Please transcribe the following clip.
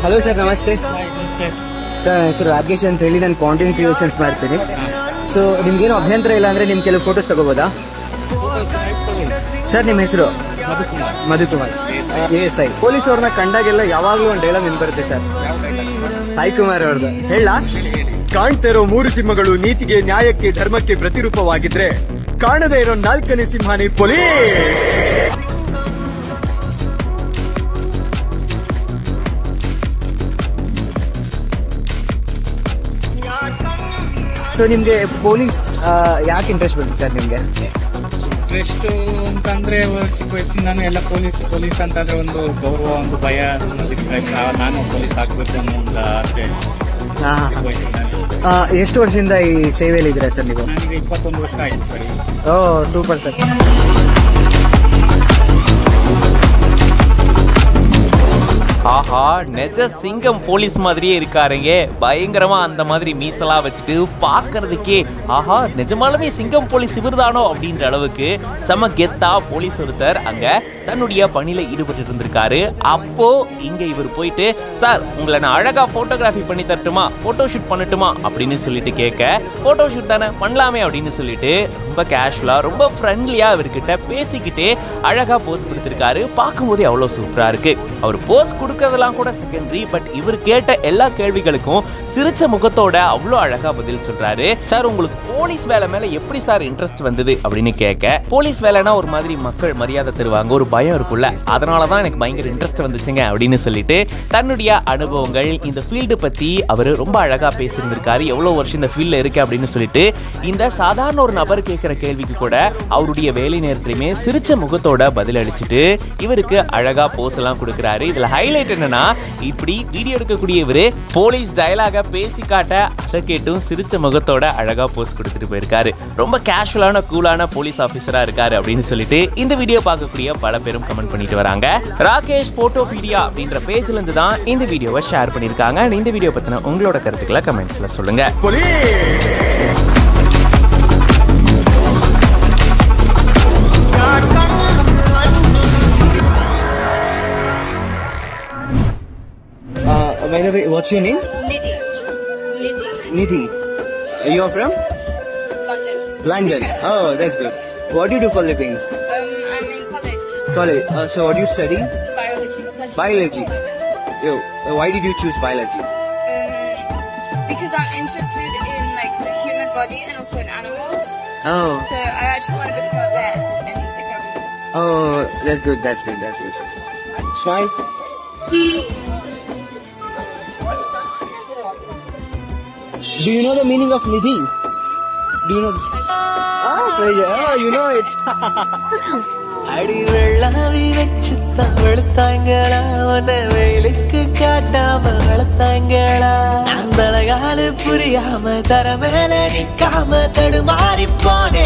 Hello sir, ನಮಸ್ತೆ sir. ನನ್ನ ಹೆಸರು ರಾಕೇಶ್ ಅಂತ ಹೇಳಿ, ನಾನು ಕಾಂಟೆಂಟ್ ಕ್ರಿಯೇಷನ್ಸ್ ಮಾಡ್ತೀನಿ. ಸೊ ನಿಮ್ಗೇನು ಅಭ್ಯಂತರ ಇಲ್ಲ ಅಂದ್ರೆ ನಿಮ್ ಕೆಲವು ಫೋಟೋಸ್ ತಗೋಬೋದಾ ಸರ್? ನಿಮ್ಮ ಹೆಸರು ಮಧುಕುಮಾರ್. SI. ಪೊಲೀಸ್ ಅವ್ರನ್ನ ಕಂಡಾಗೆಲ್ಲ ಯಾವಾಗ್ಲೂ ಒಂದು ಡೈಲಾಗ್ ನಿನ್ ಬರುತ್ತೆ ಸರ್, ಸಾಯಿ ಕುಮಾರ್ ಅವ್ರದ್ದು. ಹೇಳ, ಕಾಣ್ತಿರೋ 3 ಸಿಂಹಗಳು ನೀತಿಗೆ, ನ್ಯಾಯಕ್ಕೆ, ಧರ್ಮಕ್ಕೆ ಪ್ರತಿರೂಪವಾಗಿದ್ರೆ ಕಾಣದೇ ಇರೋ 4ನೇ ಸಿಂಹನೇ ಪೊಲೀಸ್. ಸೊ ನಿಮ್ಗೆ ಪೊಲೀಸ್ ಯಾಕೆ ಇಂಟ್ರೆಸ್ಟ್ ಬಂತು ಸರ್? ನಿಮ್ಗೆ ಇಂಟ್ರೆಸ್ಟ್ ಅಂತಂದ್ರೆ ಚಿಕ್ಕ ವಯಸ್ಸಿಂದಾನು ಎಲ್ಲ ಪೊಲೀಸ್ ಅಂತಂದ್ರೆ ಒಂದು ಗೌರವ, ಒಂದು ಭಯ, ನಾನು ಪೊಲೀಸ್ ಆಗ್ಬೇಕು ಅನ್ನೋ ಒಂದು ಆಸೆ. ಎಷ್ಟು ವರ್ಷದಿಂದ ಈ ಸೇವೆಯಲ್ಲಿ ಇದ್ದೀರಾ ಸರ್ ನೀವು? ನನಗೆ 21 ವರ್ಷ ಆಯ್ತು ಸರ್. ಓ ಸೂಪರ್ ಸರ್. ஆஹா, நெஜ சிங்கம் போலீஸ் மாதிரியே இருக்காருங்க. பயங்கரமா அந்த மாதிரி மீசலா வச்சுட்டு பாக்குறதுக்கே ஆஹா நிஜமாலுமே சிங்கம் போலீஸ் இவர்தானோ அப்படின்ற அளவுக்கு செம கெத்தா போலீஸ் ஒருத்தர் அங்க தன்னுடைய பணியில ஈடுபட்டு இருந்திருக்காரு. அப்போ இங்க இவர் போயிட்டு, சார் உங்களை நான் அழகா போட்டோகிராஃபி பண்ணி தரட்டுமா, போட்டோ ஷூட் பண்ணட்டுமா அப்படின்னு சொல்லிட்டு கேட்க, போட்டோ ஷூட் தானே பண்ணலாமே அப்படின்னு சொல்லிட்டு ரொம்ப கேஷுவலா, ரொம்ப ஃப்ரெண்ட்லியா இவர்கிட்ட பேசிக்கிட்டே அழகா போஸ் கொடுத்திருக்காரு. பார்க்கும்போதே அவ்வளவு சூப்பரா இருக்கு. அவர் போஸ் கொடுக்கறதெல்லாம் கூட செகண்டரி, பட் இவர் கேட்ட எல்லா கேள்விகளுக்கும் சிரிச்ச முகத்தோட அவ்வளோ அழகா பதில் சொல்றாரு. சார் உங்களுக்கு போலீஸ் வேலை மேல எப்படி சார் இன்ட்ரெஸ்ட் வந்தது அப்படின்னு கேட்க, போலீஸ் வேலைனா ஒரு மாதிரி மக்கள் மரியாதை தருவாங்க, ஒரு பயம் இருக்குல்ல, அதனாலதான் எனக்கு பயங்கர இன்ட்ரெஸ்ட் வந்துச்சுங்க அப்படின்னு சொல்லிட்டு தன்னுடைய அனுபவங்கள், இந்த ஃபீல்டு பத்தி அவர் ரொம்ப அழகா பேசியிருந்திருக்காரு. எவ்வளவு வருஷம் இந்த ஃபீல்ட்ல இருக்கு அப்படின்னு சொல்லிட்டு இந்த சாதாரண ஒரு நபர் கேட்கிற கேள்விக்கு கூட அவருடைய வேலை நேரத்திலுமே சிரிச்ச முகத்தோட பதில் அளிச்சுட்டு இவருக்கு அழகா போஸ் எல்லாம் கொடுக்கிறாரு. இதுல ஹைலைட் என்னன்னா, இப்படி வீடியோ எடுக்கக்கூடிய இவரு போலீஸ் டயலாக பேசி காட்ட அதை கேட்டும் சிரிச்ச முகத்தோட அழகா போஸ் கொடுத்துட்டு போயிருக்காரு. ரொம்ப கேஷுவலான கூலான போலீஸ் ஆபீசரா இருக்காரு அப்படின்னு சொல்லிட்டு இந்த வீடியோ பார்க்கக்கூடிய பல பேரும் கமெண்ட் பண்ணிட்டு வராங்க. ராகேஷ் போட்டோபீடியா அப்படின்ற பேஜ்ல இருந்து தான் இந்த வீடியோவை ஷேர் பண்ணிருக்காங்க. இந்த வீடியோ பத்தின உங்களோட கருத்துக்களை கமெண்ட்ஸ்ல சொல்லுங்க. By the way, what's your name? Nidhi. You are from? London. Oh, that's good. What do you do for a living? I'm in college. College. So what do you study? Biology. Biology. Yo, why did you choose biology? Because I'm interested in like the human body and also in animals. Oh. So I actually want to become a vet and take care of animals. Oh, that's good. That's good. That's good. Smile. Do you know the meaning of Nidhi? Do you know? Treasure. Oh, you know it. அடி வெள்ளாவி வச்சு வளர்த்தாங்களா, உன்னை வெயிலுக்கு காட்டாம வளர்த்தாங்களா, அந்த அழகாலு புரியாம தர மேல நிக்காம தடுமாறி போனே.